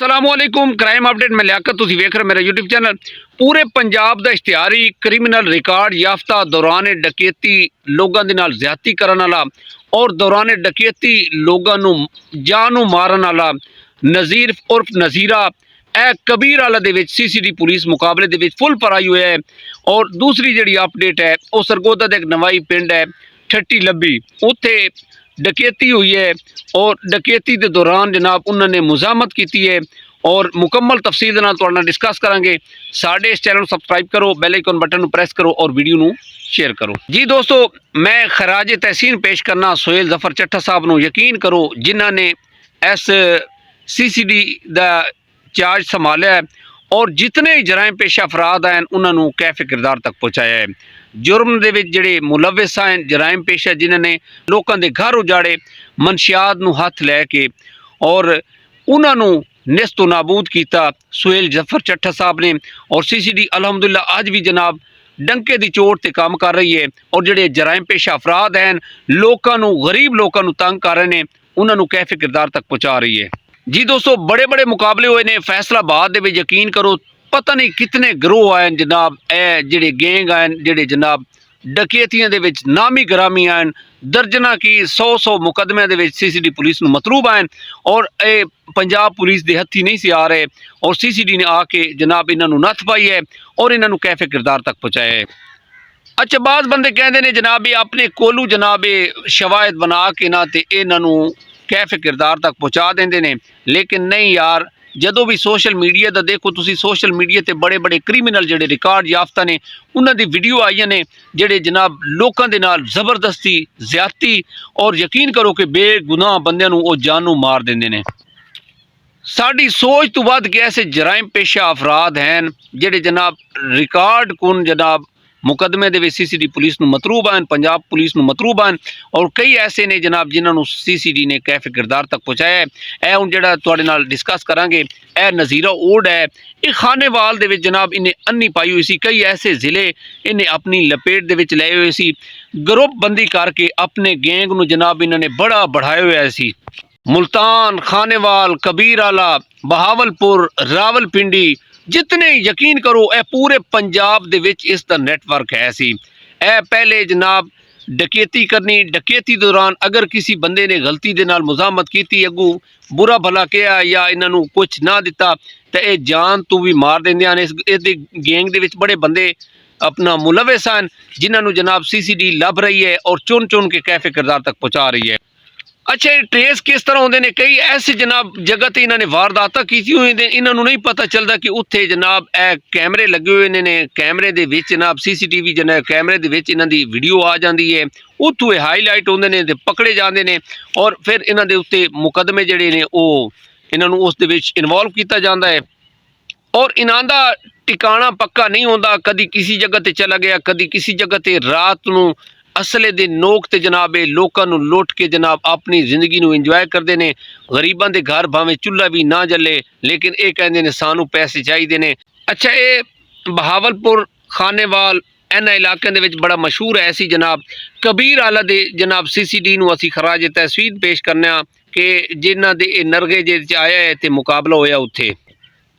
असलामुअलैकुम crime update में लियाकत तुसी वेख रहे मेरा यूट्यूब चैनल। पूरे पंजाब दा इश्तिहारी क्रिमिनल रिकॉर्ड याफ्ता दौरान डकैती लोगों दे नाल ज्यादती करन वाला और दौरान डकैती लोगों नू जानू मारन वाला नज़ीर उर्फ नज़ीरा ए कबीर वाला दे विच सीसीडी पुलिस मुकाबले दे विच फुल पर आई हुई है। और दूसरी जिहड़ी अपडेट है वो सरगोदा दा एक नवाई पिंड है ठट्टी लब्बी, उत्थे डकैती हुई है और डकैती के दौरान जनाब उन्होंने मुजामत की है और मुकम्मल तफसील दे नाल तुहाडे नाल डिस्कस करांगे। साडे इस चैनल सब्सक्राइब करो, बेल आइकन बटन प्रेस करो और वीडियो नू शेयर करो। जी दोस्तों, मैं खराज तहसीन पेश करना सोहेल जफर चट्ठा साहब नू। यकीन करो जिन्हों ने इस CCD का चार्ज संभालिया है और जितने ही जराइम पेशा अफराद हैं उन्होंने कैफे किरदार तक पहुँचाया है। जुर्म दे विच जिहड़े मुलविस हैं जराइम पेशा जिन्होंने लोगों के घर उजाड़े मनशियात नू हथ लैके और उन्होंने निस्तो नाबूद किया सोहेल जफर चट्ठा साहब ने। और CCD अलहमदुलिल्लाह अज भी जनाब डंके की चोट ते काम कर रही है और जिहड़े जराइम पेशा अफराद हैं लोगों गरीब लोगों तंग कर रहे हैं उन्होंने कैफे किरदार तक पहुँचा रही है। जी दोस्तों, बड़े बड़े मुकाबले हुए ने फैसलाबाद दे विच। यकीन करो पता नहीं कितने गिरोह आए जनाब, ए जिहड़े गैंग आए जिहड़े जनाब डकैतियां दे विच नामी ग्रामी आए, दर्जना की 100 मुकदमे दे विच CCD पुलिस नू मतलूब आए और ए पंजाब पुलिस दे हत्थी नहीं से आ रहे और CCD ने आके जनाब इन्हों नत्थ पाई है और इन्हों कैफे किरदार तक पहुँचाया है। अच्छा, बाज़ बंदे कहते हैं जनाब ये अपने कोलू जनाब शवायद बना के ना ते इन्हों कैफे किरदार तक पहुँचा देंगे ने, लेकिन नहीं यार। जदों भी सोशल मीडिया का देखो तुसी, सोशल मीडिया ते बड़े बड़े क्रिमिनल जिहड़े रिकॉर्ड याफ्ता ने उन्हां दी वीडियो आई ने जिहड़े जनाब लोकां दे नाल जबरदस्ती ज्यादती और यकीन करो कि बेगुनाह बंदियां नूं ओह जानू मार देंदे ने। साड़ी सोच तो वध के ऐसे जराइम पेशा अफराद हैं जिहड़े जनाब रिकॉर्ड कुन जनाब मुकदमे दे विच CCD पुलिस नूं मतलूब आन, पंजाब पुलिस नूं मतलूब आन और कई ऐसे ने जनाब जिन्होंने CCD ने कैफे किरदार तक पहुँचाया है। ए हुण जिहड़ा तुहाडे नाल डिस्कस करांगे ए नज़ीरा ओड है। ये खानेवाल दे विच जनाब इन्हें अन्नी पाई हुई सी, कई ऐसे ज़िले इन्हें अपनी लपेट दे विच लाए हुए सी, ग्रुपबंदी करके अपने गैंग नूं जनाब इन्होंने बड़ा बढ़ाया हुआ सी। मुल्तान, खानेवाल, कबीरआला, बहावलपुर, रावलपिंडी जितने यकीन करो ए पूरे पंजाब दे विच इसका नेटवर्क है सी। ए पहले जनाब डकैती करनी, डकैती दौरान अगर किसी बंदे ने गलती दे नाल मुजामत की, अगू बुरा भला किया या इन्हों कुछ ना दिता तो ये जान तू भी मार देंदे हैं। इस गैंग दे विच बड़े बंदे अपना मुलविस हैं जिन्होंने जनाब CCD लभ रही है और चुन चुन के कैफे किरदार तक पहुँचा रही है। अच्छा, ये ट्रेस किस तरह होंगे ने, कई ऐसे जनाब जगह ते इन्होंने वारदात की हुई ने, इन्होंने नहीं पता चलता कि उत्थे जनाब ए कैमरे लगे हुए ने, कैमरे दे विच जनाब CCTV जनाब कैमरे दे विच इन्हां दी वीडियो आ जाती है, उत्थों हाईलाइट होंदे ने ते पकड़े जाते हैं और फिर इन्हां दे उत्ते मुकदमे जिहड़े ने ओह इन्हां नूं उस दे विच इन्वॉल्व किया जाता है और इन्हां दा ठिकाना पक्का नहीं होंदा। कदी किसी जगह ते चला गया, कदी किसी जगह ते रात नूं असले दे नोक ते जनाब लोगों नूं लुट के जनाब अपनी जिंदगी नूं इंजॉय करते हैं। गरीबां दे घर भावें चुल्हा भी ना जले लेकिन ये कहते हैं सानू पैसे चाहिए ने। अच्छा, ये बहावलपुर, खानेवाल इन्हां इलाकों दे विच बड़ा मशहूर है सी जनाब कबीरआला दे जनाब CCD नूं असीं खराज तहसीन पेश करने कि जिन्हां दे नरगे जे आया है ते मुकाबला होया उत्थे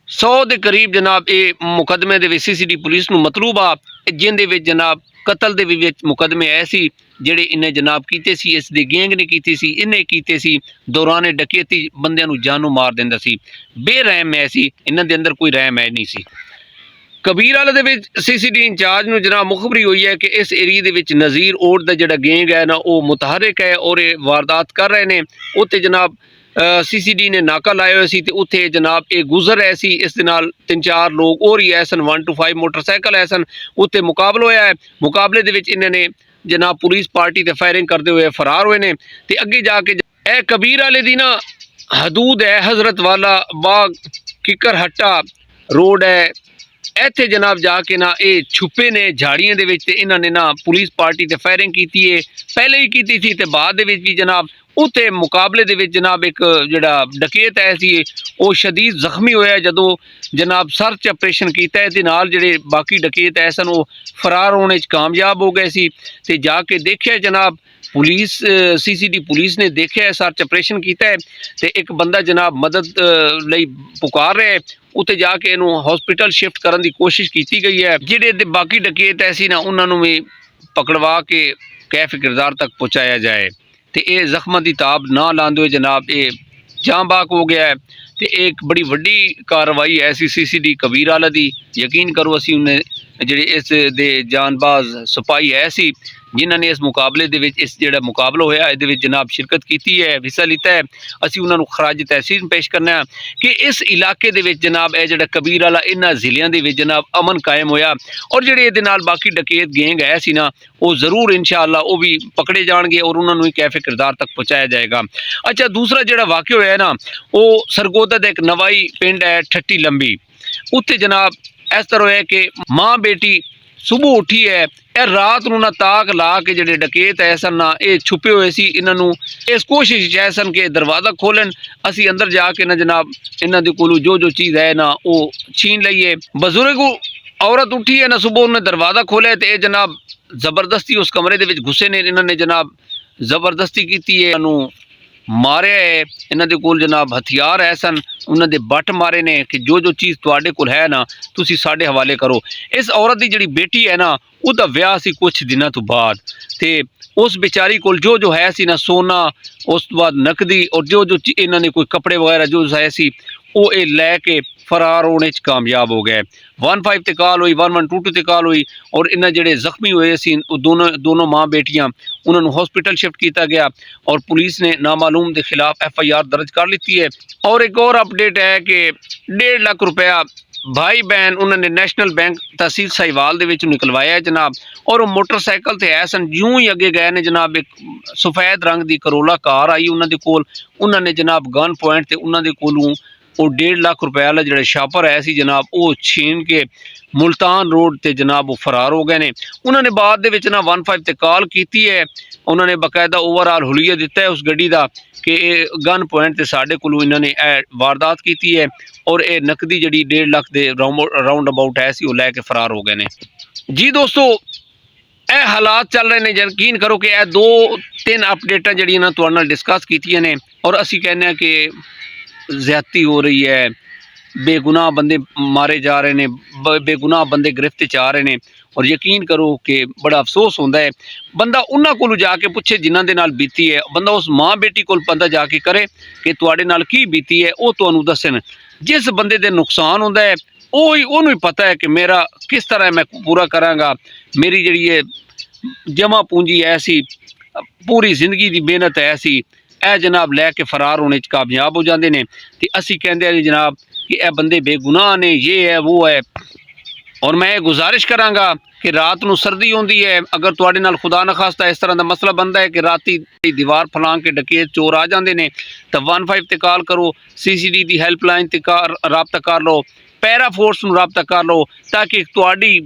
100 के करीब जनाब ये मुकदमे दे विच CCD पुलिस नूं मतलूब आ, जिंदे विच जनाब कतल दे विच मुकदमे ऐसी जिहड़े इन्हें जनाब कीते सी, इस दी गैंग ने कीती सी, इन्हें कीते सी दौरान डकैती बंदियां नूं जानू मार दिंदा सी। बेरहम है सी, इन्हां दे अंदर कोई रहम है नहीं सी। कबीरआला दे विच CCD इंचार्ज नूं जनाब मुखबरी हुई है कि इस एरिए दे विच नज़ीर ओड दा जिहड़ा गैंग है ना वो मुतहरिक है और ये वारदात कर रहे हैं। उत्ते जनाब CCD ने नाका लाया हुआ सी ते उत्थे जनाब ये गुजर है सी, इस दे नाल 3-4 लोग और ही है सन, 1 to 5 मोटरसाइकिल है सन। उत्थे मुकाबला होया है, मुकाबले दे विच इन्होंने जनाब पुलिस पार्टी ते फायरिंग करते हुए फरार हुए ने ते अगे जाके ए कबीरआले दी ना हदूद है हजरत वाला बाग किकर हट्टा रोड है, इत्थे जनाब जाके ना ये छुपे ने झाड़ियां दे विच ते इन्हां ने ना पुलिस पार्टी ते फायरिंग की है, पहले ही की थी ते बाद दे विच भी जनाब उत्थे मुकाबले दे विच जनाब एक जिहड़ा डकैत है सी वो शदीद जख्मी होया जदों जनाब सर्च ऑपरेशन किया ते नाल जिहड़े बाकी डकैत है सन वो फरार होने च कामयाब हो गए सी ते जाके देखिया जनाब ਪੁਲਿਸ ਸੀਸੀਡੀ ਪੁਲਿਸ ਨੇ ਦੇਖਿਆ ਹੈ, ਸਰਚ ਆਪਰੇਸ਼ਨ ਕੀਤਾ ਹੈ ਤੇ ਇੱਕ ਬੰਦਾ ਜਨਾਬ ਮਦਦ ਲਈ ਪੁਕਾਰ ਰਿਹਾ ਹੈ। ਉੱਥੇ ਜਾ ਕੇ ਇਹਨੂੰ ਹਸਪੀਟਲ ਸ਼ਿਫਟ ਕਰਨ ਦੀ ਕੋਸ਼ਿਸ਼ ਕੀਤੀ ਗਈ ਹੈ। ਜਿਹੜੇ ਇਹਦੇ ਬਾਕੀ ਡਕੈਤ ਐਸੀ ਨਾ ਉਹਨਾਂ ਨੂੰ ਵੀ ਪਕੜਵਾ ਕੇ ਕੈਫ ਕਿਰਦਾਰ ਤੱਕ ਪਹੁੰਚਾਇਆ ਜਾਏ ਤੇ ਇਹ ਜ਼ਖਮਾਂ ਦੀ ਤਾਬ ਨਾ ਲਾਉਂਦੇ ਹੋਏ ਜਨਾਬ ਇਹ ਜਾਂ ਬਾਕ ਹੋ ਗਿਆ ਹੈ। ਤੇ ਇਹ ਇੱਕ ਬੜੀ ਵੱਡੀ ਕਾਰਵਾਈ ਐਸੀ ਸੀਸੀਡੀ ਕਬੀਰ ਵਾਲਾ ਦੀ ਯਕੀਨ ਕਰੋ ਅਸੀਂ ਉਹਨੇ ਜਿਹੜੇ ਇਸ ਦੇ ਜਾਨਬਾਜ਼ ਸਿਪਾਹੀ ਹੈ ਸੀ ਜਿਨ੍ਹਾਂ ਨੇ ਇਸ ਮੁਕਾਬਲੇ ਦੇ ਵਿੱਚ ਇਸ ਜਿਹੜਾ ਮੁਕਾਬਲਾ ਹੋਇਆ ਇਹਦੇ ਵਿੱਚ ਜਨਾਬ ਸ਼ਿਰਕਤ ਕੀਤੀ ਹੈ, ਹਿੱਸਾ ਲਿੱਤਾ ਹੈ। ਅਸੀਂ ਉਹਨਾਂ ਨੂੰ ਖਰਾਜ ਤਹਿਸੀਨ ਪੇਸ਼ ਕਰਨਾ ਹੈ ਕਿ ਇਸ ਇਲਾਕੇ ਦੇ ਵਿੱਚ ਜਨਾਬ ਇਹ ਜਿਹੜਾ ਕਬੀਰ ਵਾਲਾ ਇਹਨਾਂ ਜ਼ਿਲ੍ਹਿਆਂ ਦੇ ਵਿੱਚ ਜਨਾਬ ਅਮਨ ਕਾਇਮ ਹੋਇਆ ਔਰ ਜਿਹੜੇ ਇਹਦੇ ਨਾਲ ਬਾਕੀ ਡਕੈਤ ਗੈਂਗ ਹੈ ਸੀ ਨਾ ਉਹ ਜ਼ਰੂਰ ਇਨਸ਼ਾਅੱਲਾ ਉਹ ਵੀ ਪਕੜੇ ਜਾਣਗੇ ਔਰ ਉਹਨਾਂ ਨੂੰ ਹੀ ਕੈਫੇ ਕਿਰਦਾਰ ਤੱਕ ਪਹੁੰਚਾਇਆ ਜਾਏਗਾ। ਅੱਛਾ, ਦੂਸਰਾ ਜਿਹੜਾ ਵਾਕਿਆ ਹੋਇਆ ਨਾ ਉਹ ਸਰਗੋਦਾ ਦਾ ਇੱਕ ਨਵਾਈ ਪਿੰਡ ਹੈ ਠੱਟੀ ਲੰਬੀ। ਉੱਥੇ ਜਨਾਬ ਇਸ ਤਰ੍ਹਾਂ ਹੋਇਆ ਕਿ ਮਾਂ ਬੇਟੀ ਸੁਬਹ ਉੱਠੀ ਹੈ, ਇਹ ਰਾਤ ਨੂੰ ਨਾ ਤਾਕ ਲਾ ਕੇ ਜਿਹੜੇ ਡਕੈਤ ਹੈ ਸਨ ਨਾ ਇਹ ਛੁਪੇ ਹੋਏ ਸੀ। ਇਹਨਾਂ ਨੂੰ ਇਸ ਕੋਸ਼ਿਸ਼ 'ਚ ਸਨ ਕਿ ਦਰਵਾਜ਼ਾ ਖੋਲਣ, ਅਸੀਂ ਅੰਦਰ ਜਾ ਕੇ ਨਾ ਜਨਾਬ ਇਹਨਾਂ ਦੇ ਕੋਲੋਂ ਜੋ ਚੀਜ਼ ਹੈ ਨਾ ਉਹ ਛੀਨ ਲਈਏ। ਬਜ਼ੁਰਗ ਔਰਤ ਉੱਠੀ ਹੈ ਨਾ ਸੁਬਹ ਉਹਨੇ ਦਰਵਾਜ਼ਾ ਖੋਲ੍ਹਿਆ ਤੇ ਇਹ ਜਨਾਬ ਜ਼ਬਰਦਸਤੀ ਉਸ ਕਮਰੇ ਦੇ ਵਿੱਚ ਘੁਸੇ ਨੇ। ਇਹਨਾਂ ਨੇ ਜਨਾਬ ਜ਼ਬਰਦਸਤੀ ਕੀਤੀ ਹੈ, ਇਹਨੂੰ ਮਾਰਿਆ ਹੈ। ਇਹਨਾਂ ਦੇ ਕੋਲ ਜਨਾਬ ਹਥਿਆਰ ਹੈ ਸਨ, ਉਹਨਾਂ ਦੇ ਬੱਟ ਮਾਰੇ ਨੇ ਕਿ ਜੋ ਚੀਜ਼ ਤੁਹਾਡੇ ਕੋਲ ਹੈ ਨਾ ਤੁਸੀਂ ਸਾਡੇ ਹਵਾਲੇ ਕਰੋ। ਇਸ ਔਰਤ ਦੀ ਜਿਹੜੀ ਬੇਟੀ ਹੈ ਨਾ ਉਹਦਾ ਵਿਆਹ ਸੀ ਕੁਛ ਦਿਨਾਂ ਤੋਂ ਬਾਅਦ ਤੇ ਉਸ ਵਿਚਾਰੀ ਕੋਲ ਜੋ ਹੈ ਸੀ ਨਾ ਸੋਨਾ, ਉਸ ਤੋਂ ਬਾਅਦ ਨਕਦੀ ਔਰ ਜੋ ਇਹਨਾਂ ਨੇ ਕੋਈ ਕੱਪੜੇ ਵਗੈਰਾ ਜੋ ਹੈ ਸੀ ਉਹ ਇਹ ਲੈ ਕੇ ਫਰਾਰ ਹੋਣੇ 'ਚ ਕਾਮਯਾਬ ਹੋ ਗਏ। 15 ਤੇ ਕਾਲ ਹੋਈ, 1122 ਤੇ ਕਾਲ ਹੋਈ ਔਰ ਇਹਨਾਂ ਜਿਹੜੇ ਜ਼ਖਮੀ ਹੋਏ ਸੀ ਉਹ ਦੋਨੋਂ ਮਾਂ ਬੇਟੀਆਂ ਉਹਨਾਂ ਨੂੰ ਹਸਪੀਟਲ ਸ਼ਿਫਟ ਕੀਤਾ ਗਿਆ ਔਰ ਪੁਲਿਸ ਨੇ ਨਾਮਾਲੂਮ ਦੇ ਖਿਲਾਫ FIR ਦਰਜ ਕਰ ਲਿੱਤੀ ਹੈ। ਔਰ ਇੱਕ और अपडेट है कि 1.5 ਲੱਖ रुपया भाई बहन उन्होंने नैशनल बैंक तहसील साहिवाल ਦੇ ਵਿੱਚੋਂ ਨਿਕਲਵਾਇਆ ਜਨਾਬ ਔਰ ਉਹ ਮੋਟਰਸਾਈਕਲ ਤੇ ਆਏ ਸਨ। ਜਿਉਂ ਹੀ ਅੱਗੇ ਗਏ ਨੇ ਜਨਾਬ ਇੱਕ ਸਫੈਦ ਰੰਗ ਦੀ ਕਰੋਲਾ ਕਾਰ ਆਈ ਉਹਨਾਂ ਦੇ ਕੋਲ। ਉਹਨਾਂ ਨੇ ਜਨਾਬ ਗਨ ਪੁਆਇੰਟ ਤੇ ਉਹਨਾਂ ਦੇ ਕੋਲੋਂ ਉਹ 1.5 ਲੱਖ रुपए वाला ਜਿਹੜਾ ਛਾਪਰ ਆਇਆ ਸੀ ਜਨਾਬ ਉਹ ਛੀਨ ਕੇ ਮੁਲਤਾਨ ਰੋਡ ਤੇ ਜਨਾਬ ਉਹ ਫਰਾਰ ਹੋ ਗਏ ਨੇ। ਉਹਨਾਂ ਨੇ ਬਾਅਦ ਦੇ ਵਿੱਚ ਨਾ 15 ਤੇ ਕਾਲ ਕੀਤੀ ਹੈ, ਉਹਨਾਂ ਨੇ ਬਕਾਇਦਾ ਓਵਰਆਲ ਹੁਲੀਆ ਦਿੱਤਾ ਹੈ ਉਸ ਗੱਡੀ ਦਾ ਕਿ ਇਹ ਗਨ ਪੁਆਇੰਟ ਤੇ ਸਾਡੇ ਕੋਲੋਂ ਇਹਨਾਂ ਨੇ ਇਹ ਵਾਰਦਾਤ ਕੀਤੀ ਹੈ ਔਰ ਇਹ ਨਕਦੀ ਜਿਹੜੀ 1.5 ਲੱਖ ਦੇ ਰਾਉਂਡ ਅਬਾਊਟ ਹੈ ਸੀ ਉਹ ਲੈ ਕੇ ਫਰਾਰ ਹੋ ਗਏ ਨੇ। ਜੀ ਦੋਸਤੋ, ਇਹ ਹਾਲਾਤ ਚੱਲ ਰਹੇ ਨੇ। ਯਕੀਨ ਕਰੋ ਕਿ ਇਹ 2-3 ਅਪਡੇਟਾਂ ਜਿਹੜੀਆਂ ਨਾ ਤੁਹਾਡੇ ਨਾਲ ਡਿਸਕਸ ਕੀਤੀਆਂ ਨੇ ਔਰ ਅਸੀਂ ਕਹਿੰਦੇ ਹਾਂ ਕਿ ਜ਼ਿਆਦਤੀ ਹੋ ਰਹੀ ਹੈ, ਬੇਗੁਨਾਹ ਬੰਦੇ ਮਾਰੇ ਜਾ ਰਹੇ ਨੇ, ਬੇਗੁਨਾਹ ਬੰਦੇ ਗ੍ਰਿਫਤ 'ਚ ਆ ਰਹੇ ਨੇ ਔਰ ਯਕੀਨ ਕਰੋ ਕਿ ਬੜਾ ਅਫਸੋਸ ਹੁੰਦਾ ਹੈ। ਬੰਦਾ ਉਹਨਾਂ ਕੋਲੋਂ ਜਾ ਕੇ ਪੁੱਛੇ ਜਿਨ੍ਹਾਂ ਦੇ ਨਾਲ ਬੀਤੀ ਹੈ, ਬੰਦਾ ਉਸ ਮਾਂ ਬੇਟੀ ਕੋਲ ਬੰਦਾ ਜਾ ਕੇ ਕਰੇ ਕਿ ਤੁਹਾਡੇ ਨਾਲ ਕੀ ਬੀਤੀ ਹੈ, ਉਹ ਤੁਹਾਨੂੰ ਦੱਸਣ। ਜਿਸ ਬੰਦੇ ਦੇ ਨੁਕਸਾਨ ਹੁੰਦਾ ਹੈ ਉਹਨੂੰ ਹੀ ਪਤਾ ਹੈ ਕਿ ਮੇਰਾ ਕਿਸ ਤਰ੍ਹਾਂ ਮੈਂ ਪੂਰਾ ਕਰਾਂਗਾ। ਮੇਰੀ ਜਿਹੜੀ ਇਹ ਜਮ੍ਹਾਂ ਪੂੰਜੀ ਐਸੀ ਪੂਰੀ ਜ਼ਿੰਦਗੀ ਦੀ ਮਿਹਨਤ ਐਸੀ ਇਹ ਜਨਾਬ ਲੈ ਕੇ ਫਰਾਰ ਹੋਣੇ 'ਚ ਕਾਮਯਾਬ ਹੋ ਜਾਂਦੇ ਨੇ। ਤੇ ਅਸੀਂ ਕਹਿੰਦੇ ਹਾਂ ਜਨਾਬ ਕਿ ਇਹ ਬੰਦੇ ਬੇਗੁਨਾਹ ਨੇ, ਇਹ ਹੈ ਉਹ ਹੈ। ਔਰ ਮੈਂ ਇਹ ਗੁਜ਼ਾਰਿਸ਼ ਕਰਾਂਗਾ ਕਿ ਰਾਤ ਨੂੰ ਸਰਦੀ ਹੁੰਦੀ ਹੈ, ਅਗਰ ਤੁਹਾਡੇ ਨਾਲ ਖੁਦਾ ਨਾ ਖਾਸਤਾ ਇਸ ਤਰ੍ਹਾਂ ਦਾ ਮਸਲਾ ਬਣਦਾ ਹੈ ਕਿ ਰਾਤੀ ਦੀਵਾਰ ਫਲਾਂਗ ਕੇ ਡਕੈਤ ਚੋਰ ਆ ਜਾਂਦੇ ਨੇ ਤਾਂ 15 ਤੇ ਕਾਲ ਕਰੋ, CCD ਦੀ ਹੈਲਪਲਾਈਨ ਤੇ ਰਾਬਤਾ ਕਰ ਲਓ, ਪੈਰਾ ਫੋਰਸ ਨੂੰ ਰਾਬਤਾ ਕਰ ਲਓ ਤਾਂ ਕਿ ਤੁਹਾਡੀ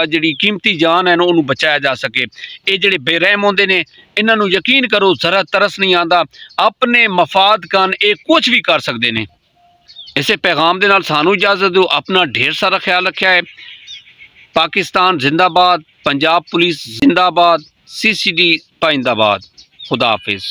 ਜਿਹੜੀ ਕੀਮਤੀ ਜਾਨ ਹੈ ਨਾ ਉਹਨੂੰ ਬਚਾਇਆ ਜਾ ਸਕੇ। ਇਹ ਜਿਹੜੇ ਬੇਰਹਿਮ ਹੁੰਦੇ ਨੇ ਇਹਨਾਂ ਨੂੰ ਯਕੀਨ ਕਰੋ ਜ਼ਰਾ ਤਰਸ ਨਹੀਂ ਆਉਂਦਾ, ਆਪਣੇ ਮਫਾਦ ਕਾਨ ਇਹ ਕੁਝ ਵੀ ਕਰ ਸਕਦੇ ਨੇ। ਇਸੇ ਪੈਗਾਮ ਦੇ ਨਾਲ ਸਾਨੂੰ ਇਜਾਜ਼ਤ ਦਿਓ। ਆਪਣਾ ਢੇਰ ਸਾਰਾ ਖਿਆਲ ਰੱਖਿਆ ਹੈ। पाकिस्तान जिंदाबाद, पंजाब पुलिस जिंदाबाद, CCD पाइंदाबाद। खुदा हाफिज़।